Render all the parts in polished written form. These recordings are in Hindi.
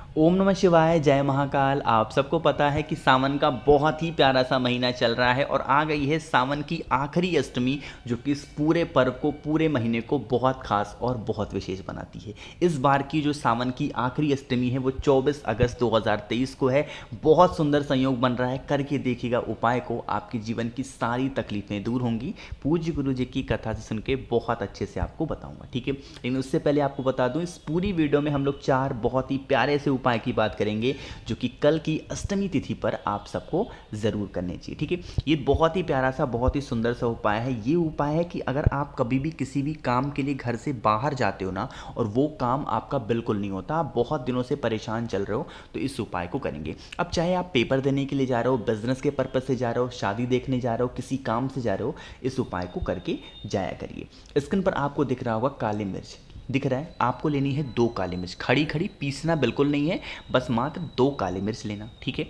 ओम नमः शिवाय, जय महाकाल। आप सबको पता है कि सावन का बहुत ही प्यारा सा महीना चल रहा है और आ गई है सावन की आखिरी अष्टमी, जो कि इस पूरे पर्व को, पूरे महीने को बहुत खास और बहुत विशेष बनाती है। इस बार की जो सावन की आखिरी अष्टमी है वो 24 अगस्त 2023 को है। बहुत सुंदर संयोग बन रहा है, करके देखिएगा उपाय को, आपके जीवन की सारी तकलीफें दूर होंगी। पूज्य गुरु जी की कथा से सुन के बहुत अच्छे से आपको बताऊंगा, ठीक है। लेकिन उससे पहले आपको बता दूं, इस पूरी वीडियो में हम लोग 4 बहुत ही प्यारे से उपाय की बात करेंगे, जो कि कल की अष्टमी तिथि पर आप सबको ज़रूर करने चाहिए, ठीक है। ये बहुत ही प्यारा सा, बहुत ही सुंदर सा उपाय है। ये उपाय है कि अगर आप कभी भी किसी भी काम के लिए घर से बाहर जाते हो ना, और वो काम आपका बिल्कुल नहीं होता, आप बहुत दिनों से परेशान चल रहे हो, तो इस उपाय को करेंगे। अब चाहे आप पेपर देने के लिए जा रहे हो, बिजनेस के पर्पज़ से जा रहे हो, शादी देखने जा रहे हो, किसी काम से जा रहे हो, इस उपाय को करके जाया करिए। स्क्रीन पर आपको दिख रहा होगा काली मिर्च, दिख रहा है। आपको लेनी है 2 काली मिर्च, खड़ी खड़ी, पीसना बिल्कुल नहीं है, बस मात्र 2 काली मिर्च लेना, ठीक है।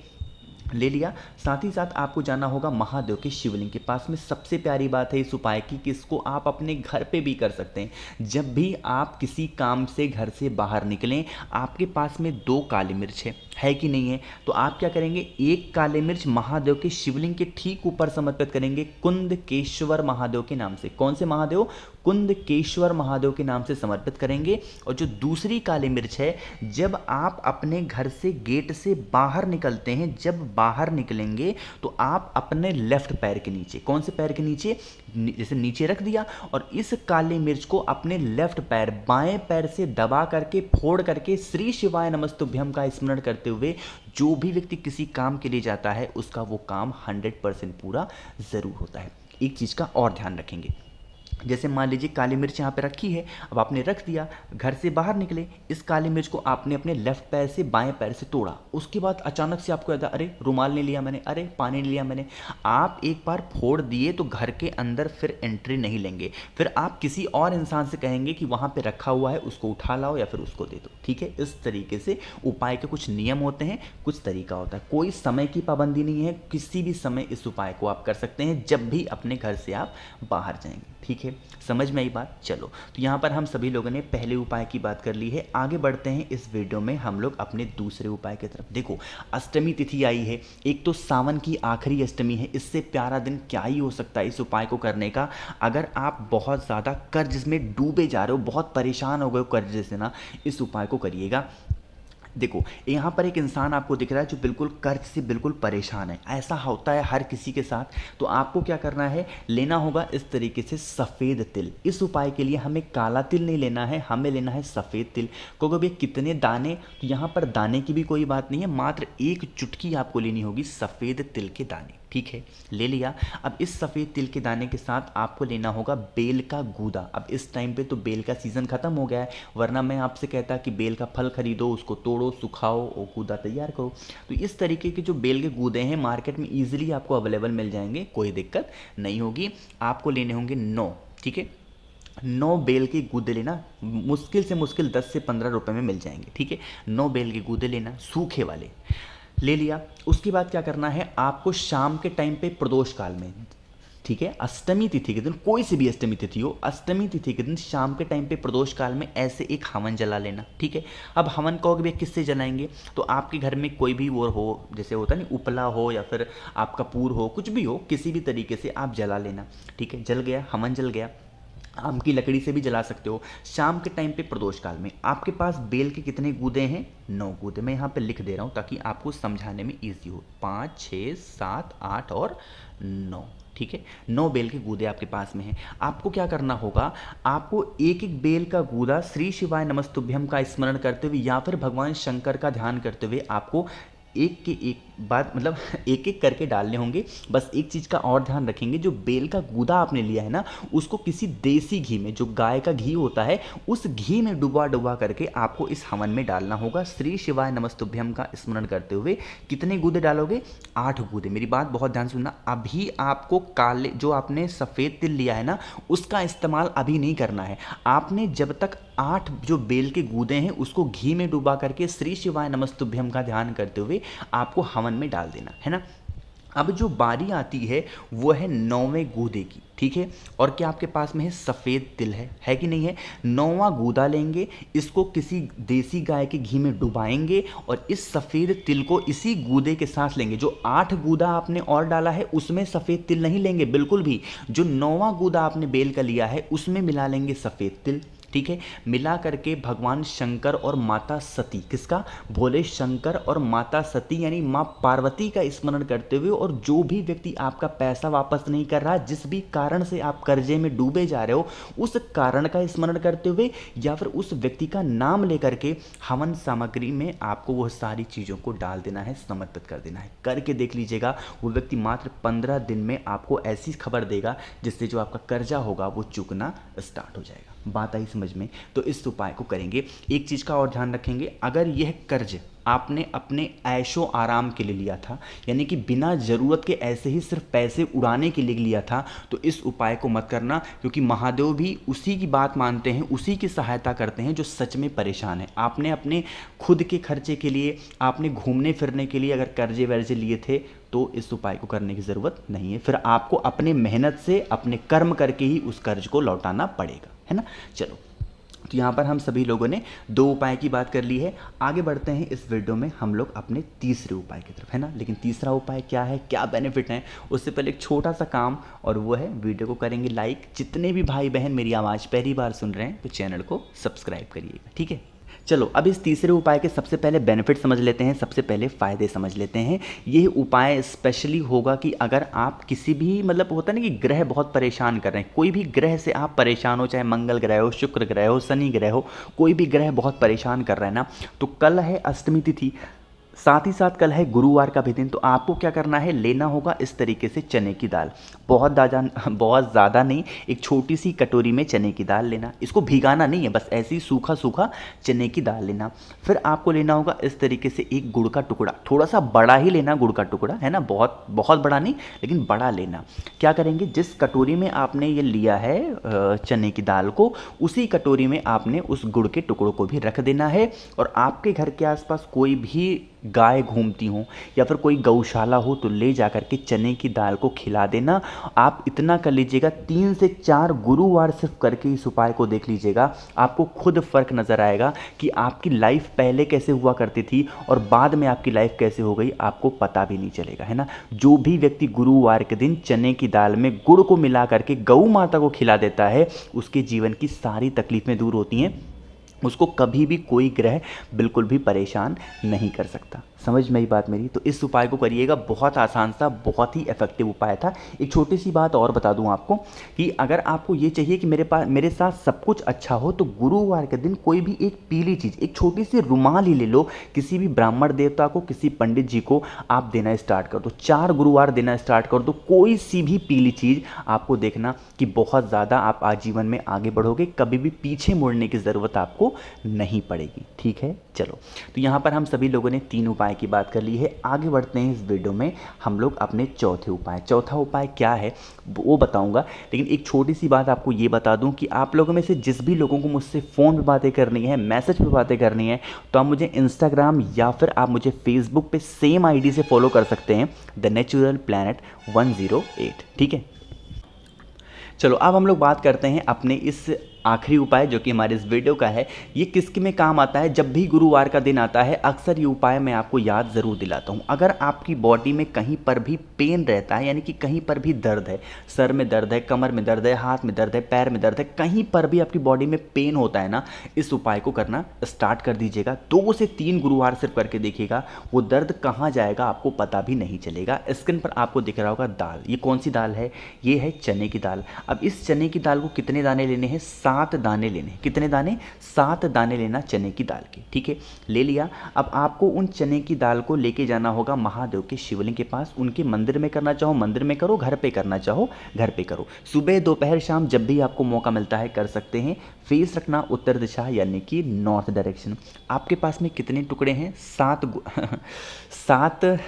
ले लिया। साथ ही साथ आपको जाना होगा महादेव के शिवलिंग के पास में। सबसे प्यारी बात है इस उपाय की कि इसको आप अपने घर पे भी कर सकते हैं। जब भी आप किसी काम से घर से बाहर निकलें, आपके पास में 2 काली मिर्च है कि नहीं है, तो आप क्या करेंगे, 1 काली मिर्च महादेव के शिवलिंग के ठीक ऊपर समर्पित करेंगे, कुंदकेश्वर महादेव के नाम से। कौन से महादेव? कुंदकेश्वर महादेव के नाम से समर्पित करेंगे। और जो दूसरी काली मिर्च है, जब आप अपने घर से गेट से बाहर निकलते हैं, जब बाहर निकलेंगे, तो आप अपने लेफ्ट पैर के नीचे, कौन से पैर के नीचे, जैसे नीचे रख दिया, और इस काली मिर्च को अपने लेफ्ट पैर, बाएं पैर से दबा करके, फोड़ करके श्री शिवाय नमस्तुभ्यम का स्मरण करते हुए, जो भी व्यक्ति किसी काम के लिए जाता है उसका वो काम 100% पूरा जरूर होता है। एक चीज का और ध्यान रखेंगे, जैसे मान लीजिए काली मिर्च यहाँ पे रखी है, अब आपने रख दिया, घर से बाहर निकले, इस काली मिर्च को आपने अपने लेफ्ट पैर से बाएं पैर से तोड़ा, उसके बाद अचानक से आपको याद आया, अरे रुमाल नहीं लिया मैंने, अरे पानी नहीं लिया मैंने। आप एक बार फोड़ दिए तो घर के अंदर फिर एंट्री नहीं लेंगे, फिर आप किसी और इंसान से कहेंगे कि वहाँ पे रखा हुआ है, उसको उठा लाओ या फिर उसको दे दो, ठीक है। इस तरीके से उपाय के कुछ नियम होते हैं, कुछ तरीका होता है, कोई समय की पाबंदी नहीं है, किसी भी समय इस उपाय को आप कर सकते हैं, जब भी अपने घर से आप बाहर जाएंगे, ठीक है। समझ में आई बात? चलो, तो यहाँ पर हम सभी लोगों ने पहले उपाय की बात कर ली है। आगे बढ़ते हैं इस वीडियो में हम लोग अपने दूसरे उपाय की तरफ। देखो, अष्टमी तिथि आई है, एक तो सावन की आखिरी अष्टमी है, इससे प्यारा दिन क्या ही हो सकता है इस उपाय को करने का। अगर आप बहुत ज़्यादा कर्ज में डूबे जा रहे हो, बहुत परेशान हो गए हो कर्ज से ना, इस उपाय को करिएगा। देखो, यहाँ पर एक इंसान आपको दिख रहा है जो बिल्कुल कर्ज से बिल्कुल परेशान है, ऐसा होता है हर किसी के साथ। तो आपको क्या करना है, लेना होगा इस तरीके से सफ़ेद तिल। इस उपाय के लिए हमें काला तिल नहीं लेना है, हमें लेना है सफ़ेद तिल। क्योंकि भैया कितने दाने, तो यहाँ पर दाने की भी कोई बात नहीं है, मात्र 1 चुटकी आपको लेनी होगी सफ़ेद तिल के दाने, ठीक है। ले लिया। अब इस सफ़ेद तिल के दाने के साथ आपको लेना होगा बेल का गूदा। अब इस टाइम पे तो बेल का सीज़न ख़त्म हो गया है, वरना मैं आपसे कहता कि बेल का फल खरीदो, उसको तोड़ो, सुखाओ और गूदा तैयार करो। तो इस तरीके के जो बेल के गूदे हैं मार्केट में ईजिली आपको अवेलेबल मिल जाएंगे, कोई दिक्कत नहीं होगी। आपको लेने होंगे 9, ठीक है। 9 बेल के गूदे लेना, मुश्किल से मुश्किल 10 से 15 रुपए में मिल जाएंगे, ठीक है। 9 बेल के गूदे लेना, सूखे वाले ले लिया। उसके बाद क्या करना है, आपको शाम के टाइम पे प्रदोष काल में, ठीक है, अष्टमी तिथि के दिन, कोई सी भी अष्टमी तिथि हो, अष्टमी तिथि के दिन शाम के टाइम पे प्रदोष काल में ऐसे एक हवन जला लेना, ठीक है। अब हवन कहोगे भैया किससे जलाएंगे, तो आपके घर में कोई भी वो हो, जैसे होता नहीं उपला हो या फिर आपका पूर हो, कुछ भी हो, किसी भी तरीके से आप जला लेना, ठीक है। जल गया, हवन जल गया। आम की लकड़ी से भी जला सकते हो। शाम के टाइम पे प्रदोष काल में आपके पास बेल के कितने गूदे हैं? 9 गूदे। मैं यहाँ पे लिख दे रहा हूँ ताकि आपको समझाने में ईजी हो। 5, 6, 7, 8 और 9, ठीक है। 9 बेल के गूदे आपके पास में हैं। आपको क्या करना होगा, आपको एक एक बेल का गूदा श्री शिवाय नमस्तुभ्यम का स्मरण करते हुए या फिर भगवान शंकर का ध्यान करते हुए आपको एक के एक बात, मतलब एक एक करके डालने होंगे। बस एक चीज़ का और ध्यान रखेंगे, जो बेल का गूदा आपने लिया है ना, उसको किसी देसी घी में, जो गाय का घी होता है, उस घी में डुबा डुबा करके आपको इस हवन में डालना होगा श्री शिवाय नमस्तुभ्यम का स्मरण करते हुए। कितने गूदे डालोगे? 8 गूदे। मेरी बात बहुत ध्यान सुनना, अभी आपको काले, जो आपने सफ़ेद तिल लिया है ना, उसका इस्तेमाल अभी नहीं करना है। आपने जब तक 8 जो बेल के गूदे हैं उसको घी में डुबा करके श्री शिवाय नमस्तुभ्यम का ध्यान करते हुए आपको हवन में डाल देना है ना। अब जो बारी आती है वो है 9वें गूदे की, ठीक है। और क्या आपके पास में है सफ़ेद तिल है कि नहीं है। 9वां गूदा लेंगे, इसको किसी देसी गाय के घी में डुबाएंगे और इस सफ़ेद तिल को इसी गूदे के साथ लेंगे। जो 8 गूदा आपने और डाला है उसमें सफ़ेद तिल नहीं लेंगे बिल्कुल भी। जो 9वां गूदा आपने बेल का लिया है उसमें मिला लेंगे सफ़ेद तिल, ठीक है। मिला करके भगवान शंकर और माता सती, किसका, भोले शंकर और माता सती यानी माँ पार्वती का स्मरण करते हुए, और जो भी व्यक्ति आपका पैसा वापस नहीं कर रहा, जिस भी कारण से आप कर्जे में डूबे जा रहे हो, उस कारण का स्मरण करते हुए या फिर उस व्यक्ति का नाम लेकर के हवन सामग्री में आपको वह सारी चीज़ों को डाल देना है, समर्पित कर देना है। करके देख लीजिएगा, वो व्यक्ति मात्र 15 दिन में आपको ऐसी खबर देगा जिससे जो आपका कर्जा होगा वो चुकना स्टार्ट हो जाएगा। बात आई समझ में। तो इस उपाय को करेंगे। एक चीज़ का और ध्यान रखेंगे, अगर यह कर्ज आपने अपने ऐशो आराम के लिए लिया था, यानी कि बिना ज़रूरत के ऐसे ही सिर्फ पैसे उड़ाने के लिए लिया था, तो इस उपाय को मत करना, क्योंकि महादेव भी उसी की बात मानते हैं, उसी की सहायता करते हैं जो सच में परेशान है। आपने अपने खुद के खर्चे के लिए, आपने घूमने फिरने के लिए अगर कर्जे वर्जे लिए थे तो इस उपाय को करने की ज़रूरत नहीं है। फिर आपको अपने मेहनत से, अपने कर्म करके ही उस कर्ज को लौटाना पड़ेगा, है ना। चलो, तो यहाँ पर हम सभी लोगों ने 2 उपाय की बात कर ली है। आगे बढ़ते हैं इस वीडियो में हम लोग अपने तीसरे उपाय की तरफ, है ना। लेकिन तीसरा उपाय क्या है, क्या बेनिफिट है, उससे पहले एक छोटा सा काम, और वो है वीडियो को करेंगे लाइक। जितने भी भाई बहन मेरी आवाज़ पहली बार सुन रहे हैं तो चैनल को सब्सक्राइब करिएगा, ठीक है। चलो, अब इस तीसरे उपाय के सबसे पहले बेनिफिट समझ लेते हैं, सबसे पहले फ़ायदे समझ लेते हैं। यह उपाय स्पेशली होगा कि अगर आप किसी भी, मतलब होता है ना कि ग्रह बहुत परेशान कर रहे हैं, कोई भी ग्रह से आप परेशान हो, चाहे मंगल ग्रह हो, शुक्र ग्रह हो, शनि ग्रह हो, कोई भी ग्रह बहुत परेशान कर रहा है ना, तो कल है अष्टमी तिथि, साथ ही साथ कल है गुरुवार का भी दिन। तो आपको क्या करना है, लेना होगा इस तरीके से चने की दाल, बहुत ज़्यादा नहीं, एक छोटी सी कटोरी में चने की दाल लेना। इसको भिगाना नहीं है, बस ऐसे ही सूखा सूखा चने की दाल लेना। फिर आपको लेना होगा इस तरीके से एक गुड़ का टुकड़ा, थोड़ा सा बड़ा ही लेना गुड़ का टुकड़ा, है ना, बहुत बहुत बड़ा नहीं लेकिन बड़ा लेना। क्या करेंगे, जिस कटोरी में आपने ये लिया है चने की दाल को, उसी कटोरी में आपने उस गुड़ के टुकड़ों को भी रख देना है। और आपके घर के आसपास कोई भी गाय घूमती हो या फिर कोई गौशाला हो तो ले जा कर के चने की दाल को खिला देना। आप इतना कर लीजिएगा, 3 से 4 गुरुवार सिर्फ करके इस उपाय को देख लीजिएगा, आपको खुद फर्क नज़र आएगा कि आपकी लाइफ पहले कैसे हुआ करती थी और बाद में आपकी लाइफ कैसे हो गई, आपको पता भी नहीं चलेगा, है ना। जो भी व्यक्ति गुरुवार के दिन चने की दाल में गुड़ को मिला करके गौ माता को खिला देता है, उसके जीवन की सारी तकलीफें दूर होती हैं, उसको कभी भी कोई ग्रह बिल्कुल भी परेशान नहीं कर सकता। समझ में आई बात मेरी। तो इस उपाय को करिएगा, बहुत आसान सा, बहुत ही इफेक्टिव उपाय था। एक छोटी सी बात और बता दूं आपको कि अगर आपको ये चाहिए कि मेरे साथ सब कुछ अच्छा हो, तो गुरुवार के दिन कोई भी एक पीली चीज़, एक छोटी सी रुमाल ही ले लो, किसी भी ब्राह्मण देवता को, किसी पंडित जी को आप देना स्टार्ट कर दो। 4 गुरुवार देना स्टार्ट कर दो, कोई सी भी पीली चीज़। आपको देखना कि बहुत ज़्यादा आप आजीवन में आगे बढ़ोगे, कभी भी पीछे मुड़ने की ज़रूरत आपको नहीं पड़ेगी, ठीक है। चलो, तो यहाँ पर हम सभी लोगों ने 3 उपाय की बात कर ली है। आगे बढ़ते हैं इस वीडियो में हम लोग अपने चौथा उपाय क्या है वो बताऊंगा। लेकिन एक छोटी सी बात आपको ये बता दूं कि आप लोगों में से जिस भी लोगों को मुझसे फ़ोन पे बातें करनी है, मैसेज पे बातें करनी है, तो आप मुझे इंस्टाग्राम या फिर आप मुझे फेसबुक पे सेम आईडी से फॉलो कर सकते हैं, द नेचुरल प्लैनेट 108, ठीक है। चलो, अब हम लोग बात करते हैं अपने इस आखिरी उपाय जो कि हमारे इस वीडियो का है। ये किसके में काम आता है, जब भी गुरुवार का दिन आता है अक्सर ये उपाय मैं आपको याद ज़रूर दिलाता हूँ। अगर आपकी बॉडी में कहीं पर भी पेन रहता है, यानी कि कहीं पर भी दर्द है, सर में दर्द है, कमर में दर्द है, हाथ में दर्द है, पैर में दर्द है, कहीं पर भी आपकी बॉडी में पेन होता है ना, इस उपाय को करना स्टार्ट कर दीजिएगा। 2 से 3 गुरुवार सिर्फ करके देखिएगा, वो दर्द कहाँ जाएगा आपको पता भी नहीं चलेगा। स्क्रीन पर आपको दिख रहा होगा दाल, ये कौन सी दाल है, ये है चने की दाल। अब इस चने की दाल को कितने दाने लेने हैं, 7 दाने लेने। कितने दाने, 7 दाने लेना चने की दाल के, ठीक है। ले लिया। अब आपको उन चने की दाल को लेके जाना होगा महादेव के शिवलिंग के पास। उनके मंदिर में करना चाहो मंदिर में करो, घर पे करना चाहो घर पे करो। सुबह दोपहर शाम जब भी आपको मौका मिलता है कर सकते हैं। फेस रखना उत्तर दिशा यानी कि नॉर्थ डायरेक्शन। आपके पास में कितने टुकड़े हैं, 7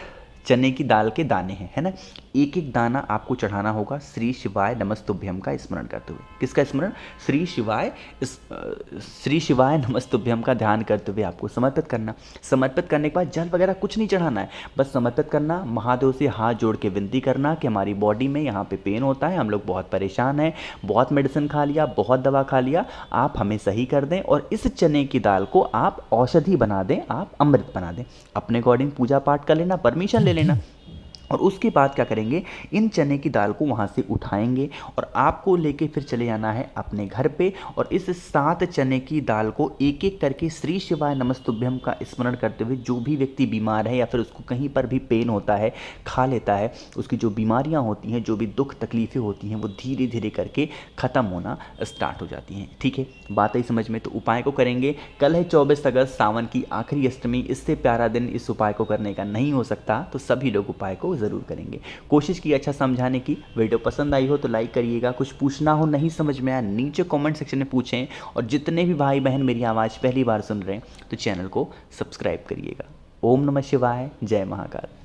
चने की दाल के दाने हैं, है ना। एक एक दाना आपको चढ़ाना होगा श्री शिवाय नमस्तुभ्यम का स्मरण करते हुए। किसका स्मरण? श्री शिवाय नमस्तुभ्यम का ध्यान करते हुए आपको समर्पित करना। समर्पित करने के बाद जल वगैरह कुछ नहीं चढ़ाना है, बस समर्पित करना, महादेव से हाथ जोड़ के विनती करना कि हमारी बॉडी में यहाँ पे पेन होता है, हम लोग बहुत परेशान हैं, बहुत मेडिसिन खा लिया, बहुत दवा खा लिया, आप हमें सही कर दें और इस चने की दाल को आप औषधि बना दें, आप अमृत बना दें। अपने अकॉर्डिंग पूजा पाठ कर लेना, परमिशन ले लेना। और उसके बाद क्या करेंगे, इन चने की दाल को वहाँ से उठाएंगे और आपको लेके फिर चले जाना है अपने घर पे और इस 7 चने की दाल को एक एक करके श्री शिवाय नमस्तुभ्यम का स्मरण करते हुए, जो भी व्यक्ति बीमार है या फिर उसको कहीं पर भी पेन होता है, खा लेता है, उसकी जो बीमारियाँ होती हैं, जो भी दुख तकलीफ़ें होती हैं, वो धीरे धीरे करके ख़त्म होना स्टार्ट हो जाती हैं। ठीक है, बात आई समझ में? तो उपाय को करेंगे। कल है 24 अगस्त, सावन की आखिरी अष्टमी, इससे प्यारा दिन इस उपाय को करने का नहीं हो सकता, तो सभी लोग उपाय को ज़रूर करेंगे। कोशिश की अच्छा समझाने की। वीडियो पसंद आई हो तो लाइक करिएगा, कुछ पूछना हो, नहीं समझ में आया, नीचे कमेंट सेक्शन में पूछें, और जितने भी भाई बहन मेरी आवाज़ पहली बार सुन रहे हैं तो चैनल को सब्सक्राइब करिएगा। ओम नमः शिवाय, जय महाकाल।